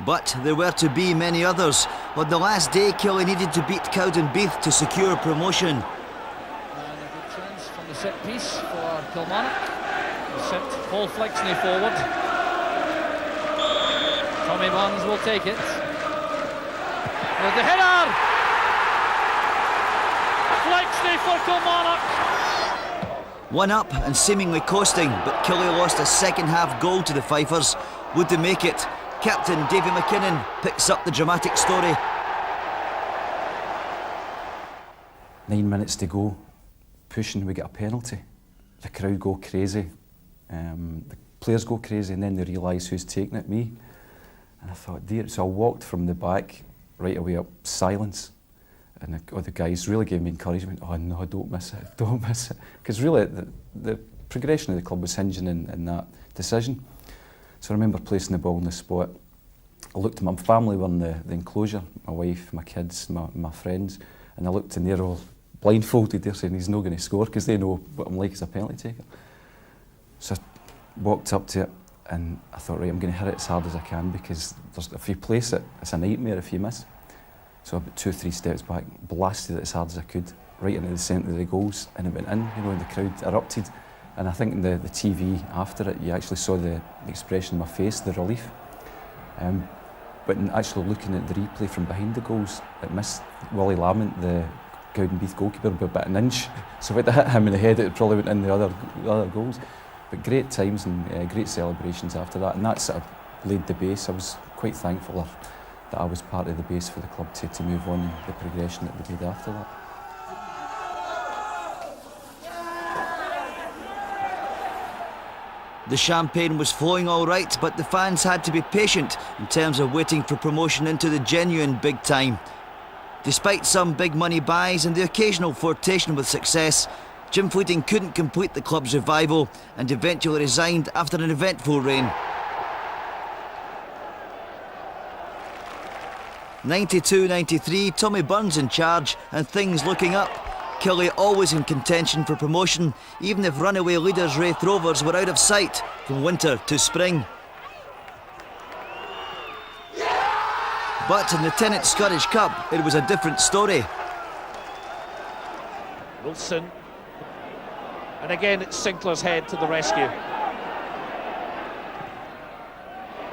But there were to be many others. On the last day, Killie needed to beat Cowdenbeath to secure promotion. And a good chance from the set piece for Kilmarnock. The set Paul Flexney forward. Tommy Burns will take it. There's the header! Flexney for Kilmarnock. 1 up and seemingly coasting, but Killie lost a second half goal to the Fifers. Would they make it? Captain Davy McKinnon picks up the dramatic story. 9 minutes to go, pushing, we get a penalty. The crowd go crazy, the players go crazy, and then they realise who's taking it, me. And I thought, dear, so I walked from the back right away up, silence. And the guys really gave me encouragement. Oh no, don't miss it, don't miss it. Because really the progression of the club was hinging in that decision. So I remember placing the ball in the spot. I looked at my family were in the enclosure, my wife, my kids, my friends, and I looked and they're all blindfolded. They're saying he's not going to score because they know what I'm like as a penalty taker. So I walked up to it and I thought, right, I'm going to hit it as hard as I can because if you place it, it's a nightmare if you miss. So about 2 or 3 steps back, blasted it as hard as I could, right into the centre of the goals, and it went in, you know, and the crowd erupted. And I think in the TV after it, you actually saw the expression in my face, the relief. But in actually looking at the replay from behind the goals, it missed Willie Lamont, the Cowdenbeath goalkeeper, by about an inch. So if it hit him in the head, it probably went in the other goals. But great times and great celebrations after that, and that sort of laid the base. I was quite thankful that I was part of the base for the club to move on and the progression that they made after that. The champagne was flowing all right, but the fans had to be patient in terms of waiting for promotion into the genuine big time. Despite some big money buys and the occasional flirtation with success, Jim Fleeting couldn't complete the club's revival and eventually resigned after an eventful reign. 92-93, Tommy Burns in charge and things looking up. Killie always in contention for promotion, even if runaway leaders Wraith Rovers were out of sight from winter to spring. But in the Tennant Scottish Cup, it was a different story. Wilson. And again, it's Sinclair's head to the rescue.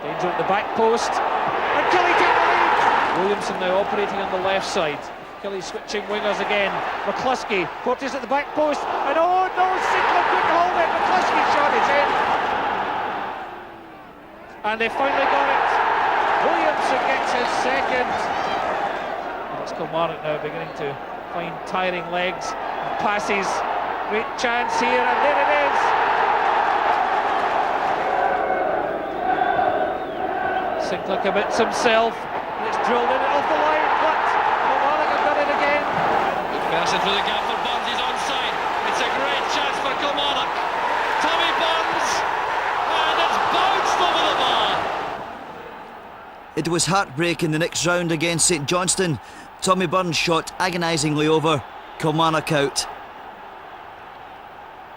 Danger at the back post. And Killie take the lead! Williamson now operating on the left side. Killie switching wingers again. McCluskey, Porteous at the back post. And oh no, Sinclair couldn't hold it. McCluskey shot his in. And they finally got it. Williamson gets his second. And it's Kilmarnock now beginning to find tiring legs and passes. Great chance here, and there it is. Sinclair commits himself, and it's drilled in off the line, but Kilmarnock have done it again. Good person through the gap for Burns, he's onside. It's a great chance for Kilmarnock. Tommy Burns, and it's bounced over the bar. It was heartbreak in the next round against St Johnstone. Tommy Burns shot agonisingly over. Kilmarnock out.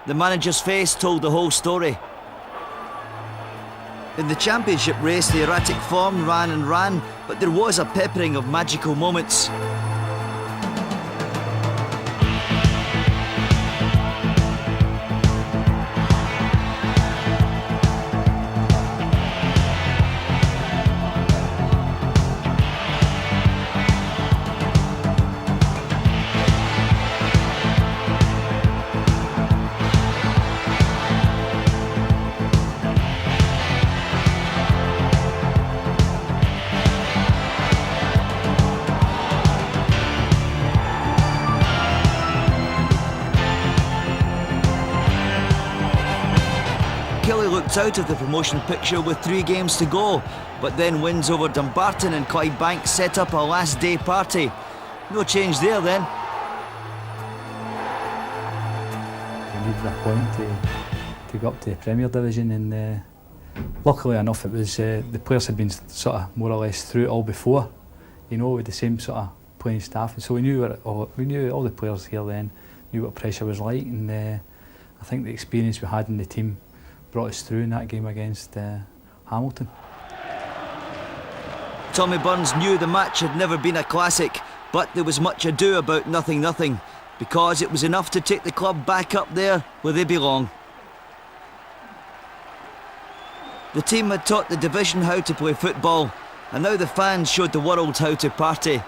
The manager's face told the whole story. In the championship race, the erratic form ran and ran, but there was a peppering of magical moments. Killie looked out of the promotion picture with 3 games to go, but then wins over Dumbarton and Clydebank set up a last day party. No change there then. We needed a point to go up to the Premier Division, and luckily enough it was the players had been sort of more or less through it all before, you know, with the same sort of playing staff, and so we knew all the players here then knew what pressure was like, and I think the experience we had in the team brought us through in that game against Hamilton. Tommy Burns knew the match had never been a classic, but there was much ado about nothing, because it was enough to take the club back up there where they belong. The team had taught the division how to play football, and now the fans showed the world how to party.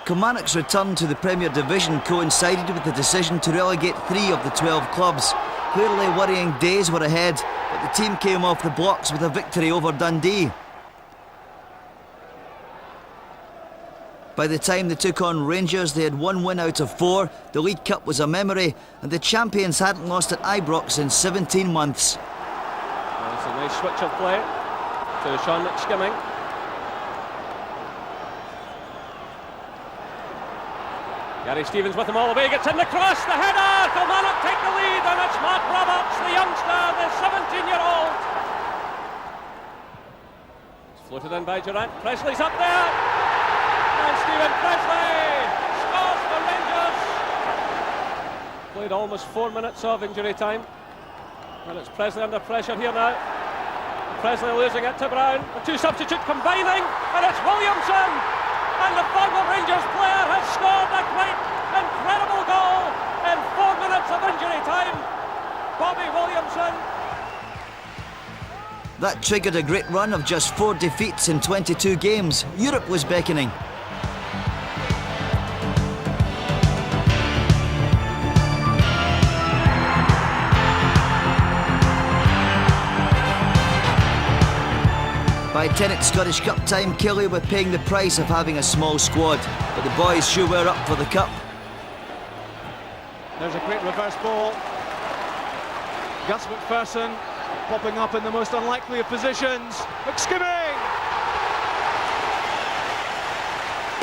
Kilmarnock's return to the Premier Division coincided with the decision to relegate 3 of the 12 clubs. Clearly worrying days were ahead, but the team came off the blocks with a victory over Dundee. By the time they took on Rangers, they had 1 win out of 4, the League Cup was a memory, and the champions hadn't lost at Ibrox in 17 months. It's a nice switch of play to Sean Skimming. Gary Stevens with him all the way, gets in the cross, the header, Kilmarnock take the lead, and it's Mark Roberts, the youngster, the 17-year-old. It's floated in by Durant, Presley's up there, and Stephen Presley scores for Rangers. Played almost 4 minutes of injury time, and it's Presley under pressure here now. Presley losing it to Brown, the 2 substitutes combining, and it's Williamson. And the former Rangers player has scored a quite incredible goal in 4 minutes of injury time. Bobby Williamson. That triggered a great run of just 4 defeats in 22 games. Europe was beckoning. By Tennent's Scottish Cup time, Killie were paying the price of having a small squad, but the boys sure were up for the cup. There's a great reverse ball. Gus McPherson popping up in the most unlikely of positions. McSkimming!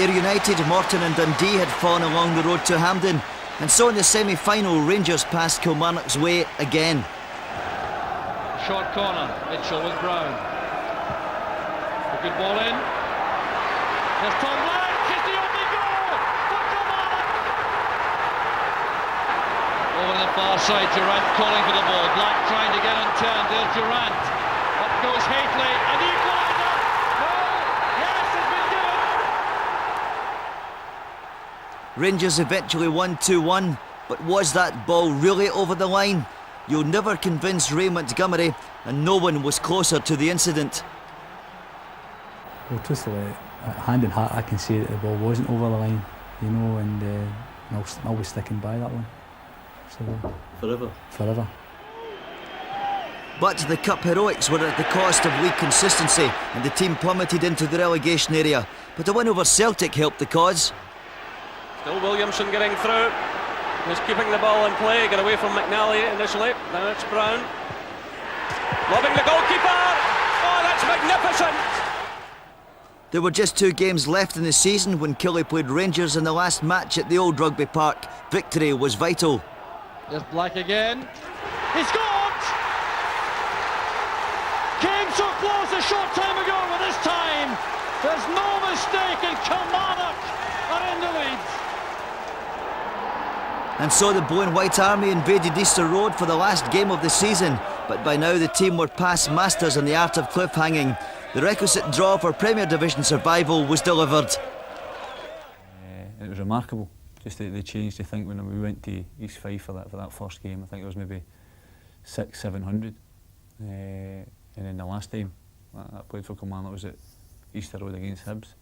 Ayr United, Morton and Dundee had fallen along the road to Hampden, and so in the semi-final, Rangers passed Kilmarnock's way again. Short corner, Mitchell with Brown. Good ball in. There's Tom Black. He's the only goal for Kilmarnock. Over the far side, Durant calling for the ball. Black trying to get unturned. There's Durant. Up goes Haitley. An equaliser. No. Yes, it's been given. Rangers eventually won 2-1, but was that ball really over the line? You'll never convince Ray Montgomery, and no one was closer to the incident. Well, truthfully, hand in heart, I can say that the ball wasn't over the line, you know, and I'll be sticking by that one. So, forever. But the cup heroics were at the cost of league consistency, and the team plummeted into the relegation area. But a win over Celtic helped the cause. Still Williamson getting through. He's keeping the ball in play, get away from McNally initially. Now it's Brown. Lobbing the goalkeeper. Oh, that's magnificent. There were just 2 games left in the season when Killie played Rangers in the last match at the old Rugby Park. Victory was vital. There's Black again. He scored! Came so close, a short time ago, but this time there's no mistake and Kilmarnock are in the lead. And so the Blue and White Army invaded Easter Road for the last game of the season, but by now the team were past masters in the art of cliffhanging. The requisite draw for Premier Division survival was delivered. It was remarkable, just the change to think when we went to East Fife for that first game. I think it was maybe 600-700, and then the last time I played for Kilmarnock was at Easter Road against Hibs,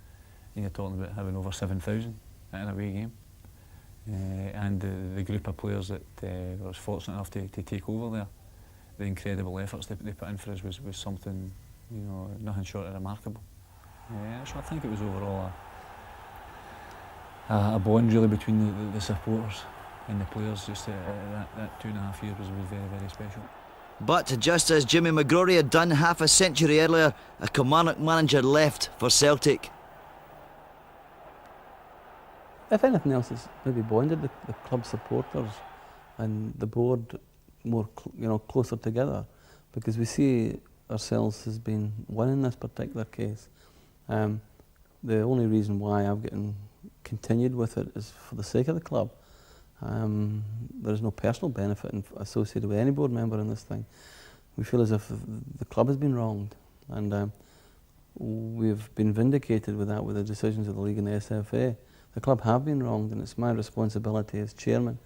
and you're talking about having over 7,000 at an away game. And the group of players that I was fortunate enough to take over there, the incredible efforts they put in for us was something, you know, nothing short of remarkable. So I think it was overall a bond really between the supporters and the players. Just that 2.5 years was very, very special. But just as Jimmy McGrory had done half a century earlier, a Kilmarnock manager left for Celtic. If anything else, it's maybe bonded the club supporters and the board more, closer together, because we see ourselves as being one in this particular case. The only reason why I've continued with it is for the sake of the club. There is no personal benefit associated with any board member in this thing. We feel as if the club has been wronged, and we've been vindicated with that with the decisions of the league and the SFA. The club have been wronged, and it's my responsibility as chairman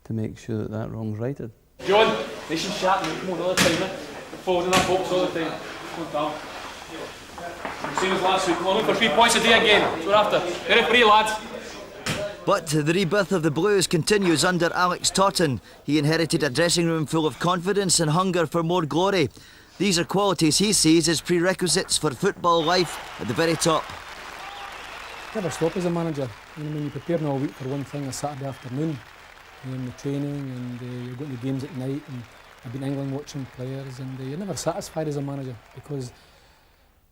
to make sure that wrong's righted. John, nice and sharp, come on all the time, forward in that box all the time. Come on down. Same as last week, we're looking for 3 points a day again. That's what we're after. Very free, lads. But the rebirth of the Blues continues under Alex Totten. He inherited a dressing room full of confidence and hunger for more glory. These are qualities he sees as prerequisites for football life at the very top. Never stop as a manager. You're preparing all week for one thing, a Saturday afternoon, the training, and you're going to games at night, and I've been in England watching players, and you're never satisfied as a manager, because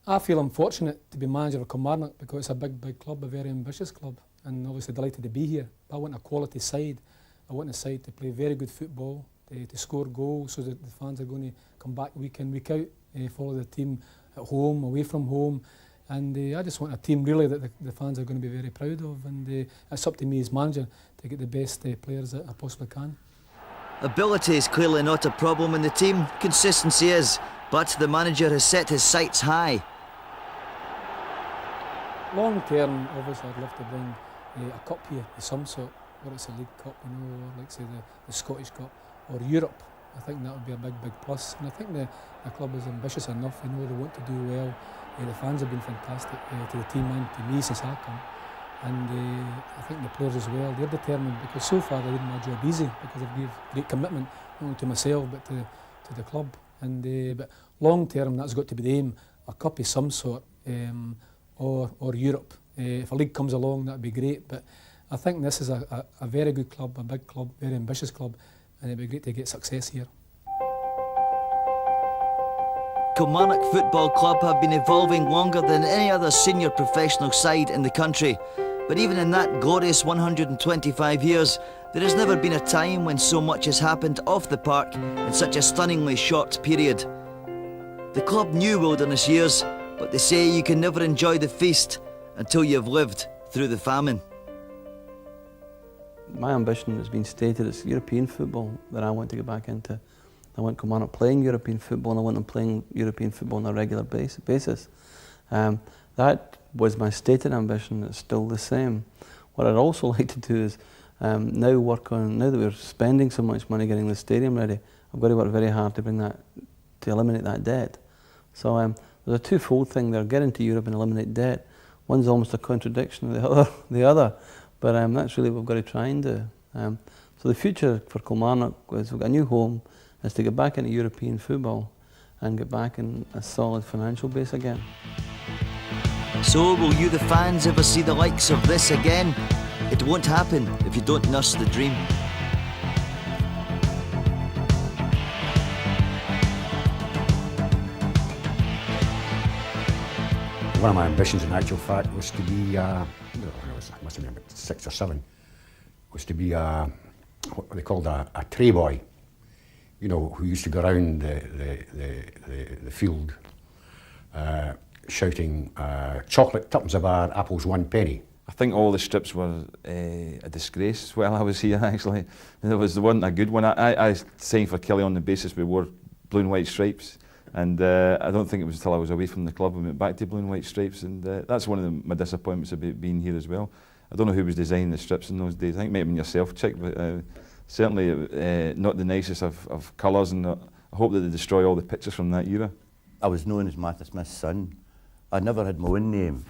I feel I'm fortunate to be manager of Kilmarnock because it's a big club, a very ambitious club, and obviously delighted to be here. But I want a quality side. I want a side to play very good football, to score goals so that the fans are going to come back week in, week out, follow the team at home, away from home. And I just want a team really that the fans are going to be very proud of, and it's up to me as manager to get the best players that I possibly can. Ability is clearly not a problem in the team, consistency is, but the manager has set his sights high. Long term, obviously I'd love to bring a cup here of some sort, whether it's a League Cup, or like say the Scottish Cup, or Europe. I think that would be a big plus, and I think the club is ambitious enough, they want to do well. The fans have been fantastic to the team and to me since I come, and I think the players as well, they're determined, because so far they've made my job easy because I've given great commitment not only to myself but to the club. And but long term that's got to be the aim, a cup of some sort, or Europe. If a league comes along that'd be great, but I think this is a very good club, a big club, very ambitious club, and it'd be great to get success here. Kilmarnock Football Club have been evolving longer than any other senior professional side in the country. But even in that glorious 125 years, there has never been a time when so much has happened off the park in such a stunningly short period. The club knew wilderness years, but they say you can never enjoy the feast until you've lived through the famine. My ambition has been stated, it's European football that I want to get back into. I want Kilmarnock playing European football, and I want them playing European football on a regular basis. That was my stated ambition. It's still the same. What I'd also like to do is now that we're spending so much money getting the stadium ready, I've got to work very hard to eliminate that debt. So there's a twofold thing there: get into Europe and eliminate debt. One's almost a contradiction of the other, but that's really what we've got to try and do. So the future for Kilmarnock is we've got a new home, is to get back into European football and get back in a solid financial base again. So will you, the fans, ever see the likes of this again? It won't happen if you don't nurse the dream. One of my ambitions in actual fact was to be, I must have been about 6 or 7, was to be what they called a tray boy. You know, who used to go around the field shouting chocolate, tuppence a bar, apples 1 penny. I think all the strips were a disgrace while I was here, actually. There wasn't a good one. I signed for Killie on the basis we wore blue and white stripes, and I don't think it was until I was away from the club we went back to blue and white stripes, and that's one of my disappointments about being here as well. I don't know who was designing the strips in those days. I think it might have been yourself, Chick, but certainly not the nicest of colours, and I hope that they destroy all the pictures from that era. I was known as Martha Smith's son. I never had my own name.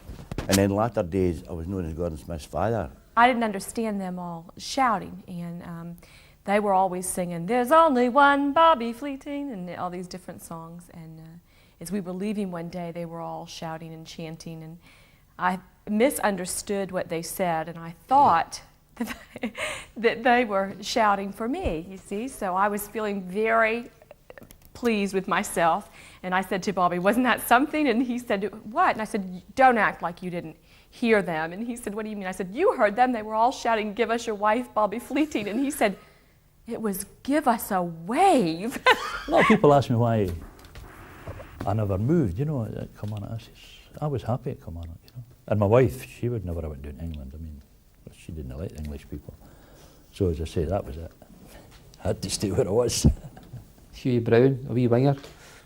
And in latter days, I was known as Gordon Smith's father. I didn't understand them all shouting, and they were always singing, "There's only one Bobby Fleeting," and all these different songs. And as we were leaving one day, they were all shouting and chanting, and I misunderstood what they said, and I thought that they were shouting for me, you see. So I was feeling very pleased with myself, and I said to Bobby, "Wasn't that something?" And he said, "What?" And I said, "Don't act like you didn't hear them." And he said, "What do you mean?" I said, "You heard them. They were all shouting, 'Give us your wife, Bobby Fleeting.'" And he said, "It was 'Give us a wave.'" A lot of people ask me why I never moved, you know, at Kilmarnock. I was happy at Kilmarnock, you know. And my wife, she would never have went down to England. I mean, she didn't like English people. So as I say, that was it. I had to stay where I was. Hughie Brown, a wee winger,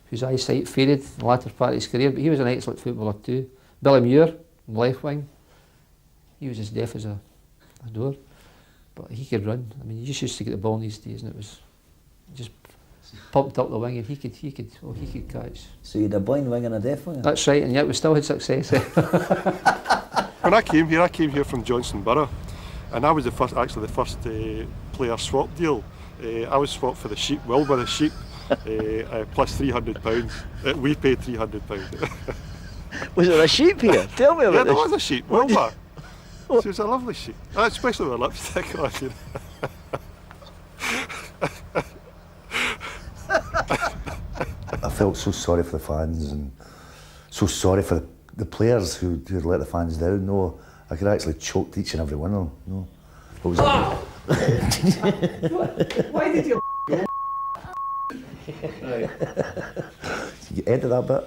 whose eyesight faded in the latter part of his career, but he was an excellent footballer too. Billy Muir, left wing, he was as deaf as a door, but he could run. I mean, you just used to get the ball in these days, and it was just pumped up the wing, and he could catch. So you had a blind winger and a deaf winger? That's right, and yet we still had success. When I came here from Johnson Borough, and I was the first player swap deal. I was swapped for the Sheep, Wilbur the Sheep, plus £300. We paid £300. Was there a sheep here? Tell me about Yeah, there this. was a sheep, Wilbur. She was a lovely sheep, especially with lipstick on. You know. I felt so sorry for the fans and so sorry for the players who had let the fans down. No, I could actually choke each and every one of them. No. What was Why did you You edit that bit?